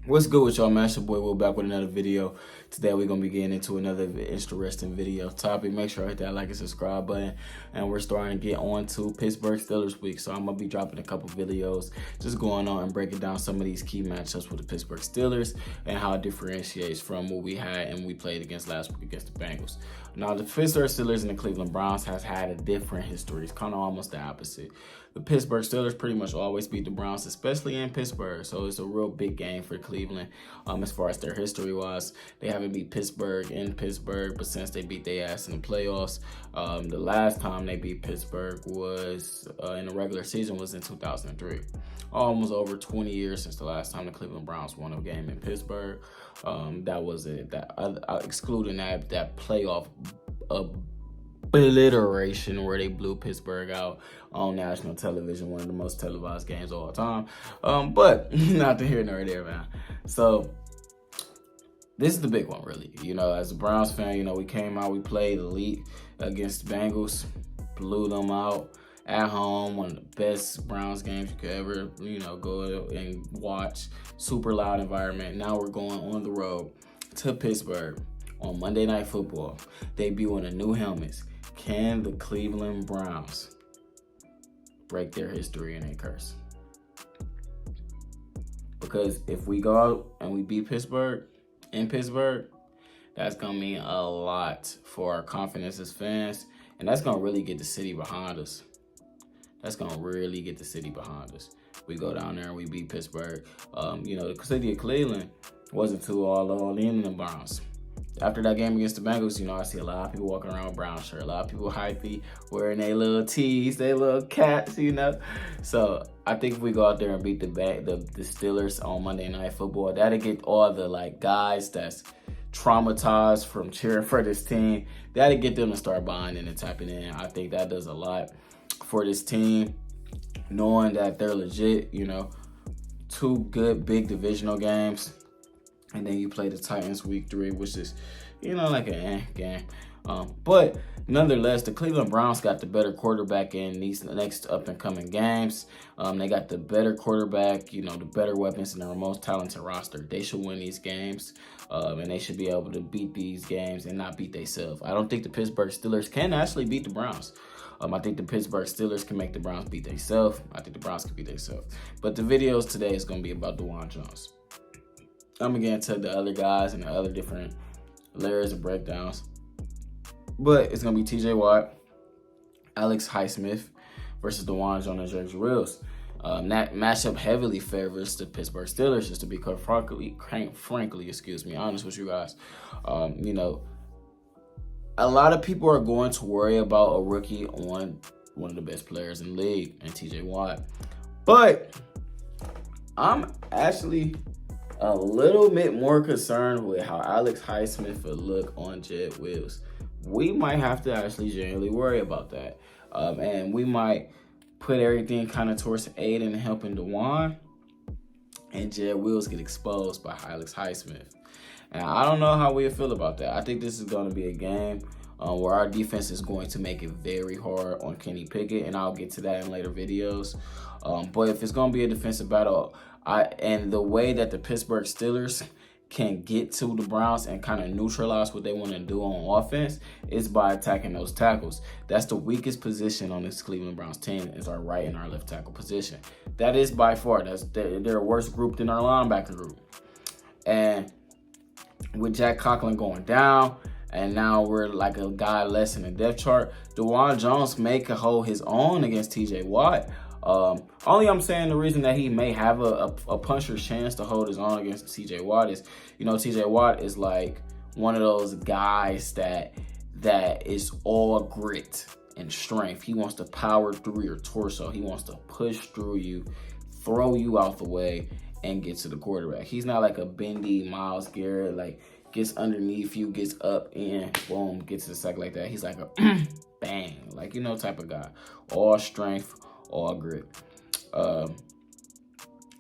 What's good with y'all, man? It's your boy Will back with another video. Today we're gonna be getting into another interesting video topic. Make sure to hit that like and subscribe button. And we're starting to get on to Pittsburgh Steelers week. So I'm gonna be dropping a couple videos just going on and breaking down some of these key matchups with the Pittsburgh Steelers and how it differentiates from what we had and we played against last week against the Bengals. Now the Pittsburgh Steelers and the Cleveland Browns has had a different history. It's kind of almost the opposite. The Pittsburgh Steelers pretty much always beat the Browns, especially in Pittsburgh. So it's a real big game for Cleveland as far as their history was. They haven't beat Pittsburgh in Pittsburgh, but since they beat their ass in the playoffs, the last time they beat Pittsburgh was in the regular season was in 2003. Almost over 20 years since the last time the Cleveland Browns won a game in Pittsburgh. That was it. Excluding that playoff obliteration where they blew Pittsburgh out on national television, one of the most televised games of all time. But not to here nor there, man. So this is the big one, really. You know, as a Browns fan, you know, we came out, we played elite against the Bengals, blew them out at home, one of the best Browns games you could ever, you know, go and watch. Super loud environment. Now we're going on the road to Pittsburgh on Monday Night Football, debuting the new helmets. Can the Cleveland Browns break their history and their curse? Because if we go out and we beat Pittsburgh in Pittsburgh, that's going to mean a lot for our confidence as fans, and that's going to really get the city behind us. That's going to really get the city behind us. We go down there and we beat Pittsburgh. You know, the city of Cleveland wasn't too all in the Browns. After that game against the Bengals, you know, I see a lot of people walking around with brown shirt, a lot of people hypey, wearing their little tees, their little cats, you know. So I think if we go out there and beat the Steelers on Monday Night Football, that'll get all the like guys that's traumatized from cheering for this team. That'll get them to start buying in and tapping in. I think that does a lot for this team, knowing that they're legit. You know, two good big divisional games. And then you play the Titans week 3, which is, you know, like an game. But nonetheless, the Cleveland Browns got the better quarterback in these next up-and-coming games. They got the better quarterback, you know, the better weapons, and the most talented roster. They should win these games, and they should be able to beat these games and not beat themselves. I don't think the Pittsburgh Steelers can actually beat the Browns. I think the Pittsburgh Steelers can make the Browns beat themselves. I think the Browns can beat themselves. But the videos today is going to be about Dawand Jones. I'm going to get into the other guys and the other different layers of breakdowns. But it's going to be TJ Watt, Alex Highsmith versus Dawand Jones and Jerry Wills. That matchup heavily favors the Pittsburgh Steelers, just to be quite frankly, honest with you guys. You know, a lot of people are going to worry about a rookie on one of the best players in the league, and TJ Watt. But I'm actually a little bit more concerned with how Alex Highsmith would look on Jed Wills. We might have to actually genuinely worry about that. And we might put everything kind of towards aid and helping Dawand, and Jed Wills get exposed by Alex Highsmith. And I don't know how we feel about that. I think this is going to be a game where our defense is going to make it very hard on Kenny Pickett, and I'll get to that in later videos. But if it's going to be a defensive battle, and the way that the Pittsburgh Steelers can get to the Browns and kind of neutralize what they want to do on offense is by attacking those tackles. That's the weakest position on this Cleveland Browns team, is our right and our left tackle position. That is by far, they're a worse group than our linebacker group. And with Jack Conklin going down, and now we're like a guy less in the depth chart, Dawand Jones may could hold his own against TJ Watt. Only I'm saying the reason that he may have a puncher's chance to hold his own against TJ Watt is, you know, TJ Watt is like one of those guys that is all grit and strength. He wants to power through your torso. He wants to push through you, throw you out the way, and get to the quarterback. He's not like a bendy Myles Garrett, like gets underneath you, gets up, and boom, gets to the sack like that. He's like a bang, like, you know, type of guy. All strength, all grit.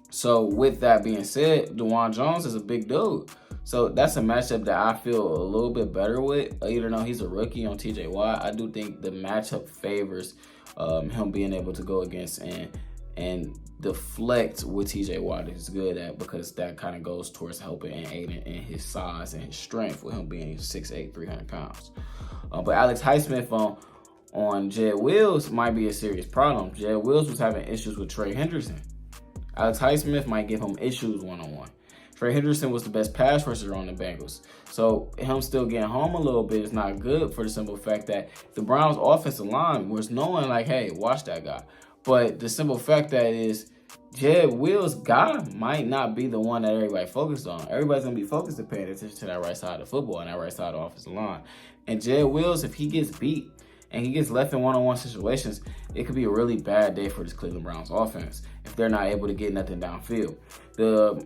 So with that being said, Dawand Jones is a big dude. So that's a matchup that I feel a little bit better with. Even though he's a rookie on TJ Watt, I do think the matchup favors him being able to go against and deflect what TJ Watt is good at, because that kind of goes towards helping and aiding in his size and his strength with him being 6'8", 300 pounds. But Alex Highsmith on Jed Wills might be a serious problem. Jed Wills was having issues with Trey Henderson. Alex Highsmith might give him issues one-on-one. Trey Henderson was the best pass rusher on the Bengals. So him still getting home a little bit is not good, for the simple fact that the Browns' offensive line was knowing, like, hey, watch that guy. But the simple fact that is Jed Wills' guy might not be the one that everybody focused on. Everybody's going to be focused on paying attention to that right side of the football and that right side of the offensive line. And Jed Wills, if he gets beat and he gets left in one-on-one situations, it could be a really bad day for this Cleveland Browns offense if they're not able to get nothing downfield.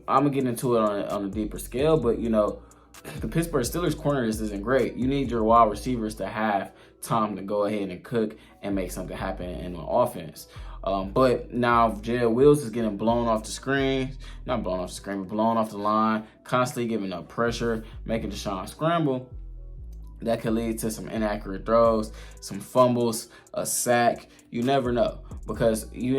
I'm going to get into it on a deeper scale, but, you know, the Pittsburgh Steelers corners isn't great. You need your wide receivers to have time to go ahead and cook and make something happen in the offense. But now Jed Wills is getting blown off the screen, not blown off the screen, but blown off the line, constantly giving up pressure, making Deshaun scramble. That could lead to some inaccurate throws, some fumbles, a sack. You never know, because we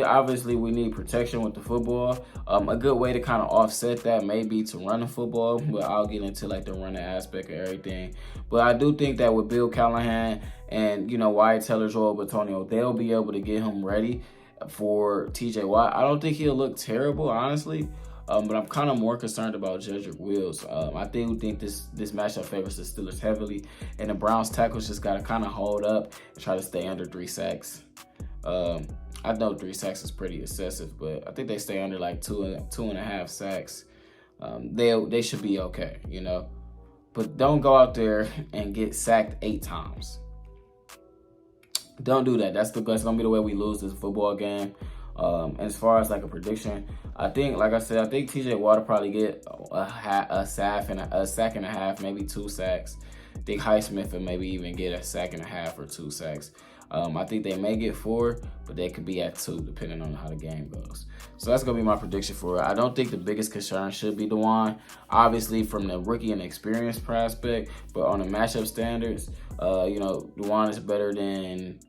need protection with the football. A good way to kind of offset that may be to run the football, but I'll get into like the running aspect of everything. But I do think that with Bill Callahan and, you know, Wyatt Teller, Joel Bitonio, they'll be able to get him ready for TJ Watt. I don't think he'll look terrible, honestly. But I'm kind of more concerned about Jedrick Wills. I think this matchup favors the Steelers heavily, and the Browns tackles just got to kind of hold up and try to stay under 3 sacks. I know 3 sacks is pretty excessive, but I think they stay under like 2.5 sacks. They should be okay, you know. But don't go out there and get sacked 8 times. Don't do that. That's gonna be the way we lose this football game. And as far as like a prediction, I think, like I said, I think TJ Watt will probably get a sack and a half, maybe 2 sacks. I think Highsmith will maybe even get a sack and a half or 2 sacks. I think they may get 4, but they could be at 2 depending on how the game goes. So that's going to be my prediction for it. I don't think the biggest concern should be Dawand, obviously from the rookie and experience prospect, but on the matchup standards, you know, Dawand is better than,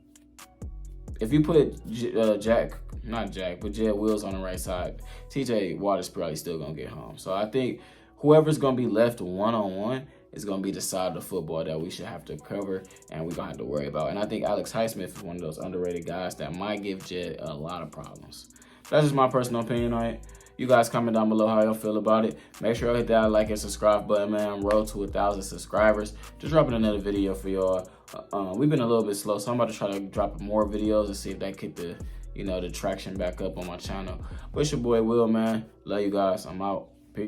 if you put Jed Wills on the right side, TJ Watt is probably still going to get home. So I think whoever's going to be left one-on-one is going to be the side of the football that we should have to cover and we're going to have to worry about. And I think Alex Highsmith is one of those underrated guys that might give Jed a lot of problems. That's just my personal opinion on it. You guys comment down below how y'all feel about it. Make sure y'all hit that like and subscribe button, man. Road to 1,000 subscribers. Just dropping another video for y'all. We've been a little bit slow, so I'm about to try to drop more videos and see if that get the traction back up on my channel. But it's your boy Will, man. Love you guys. I'm out.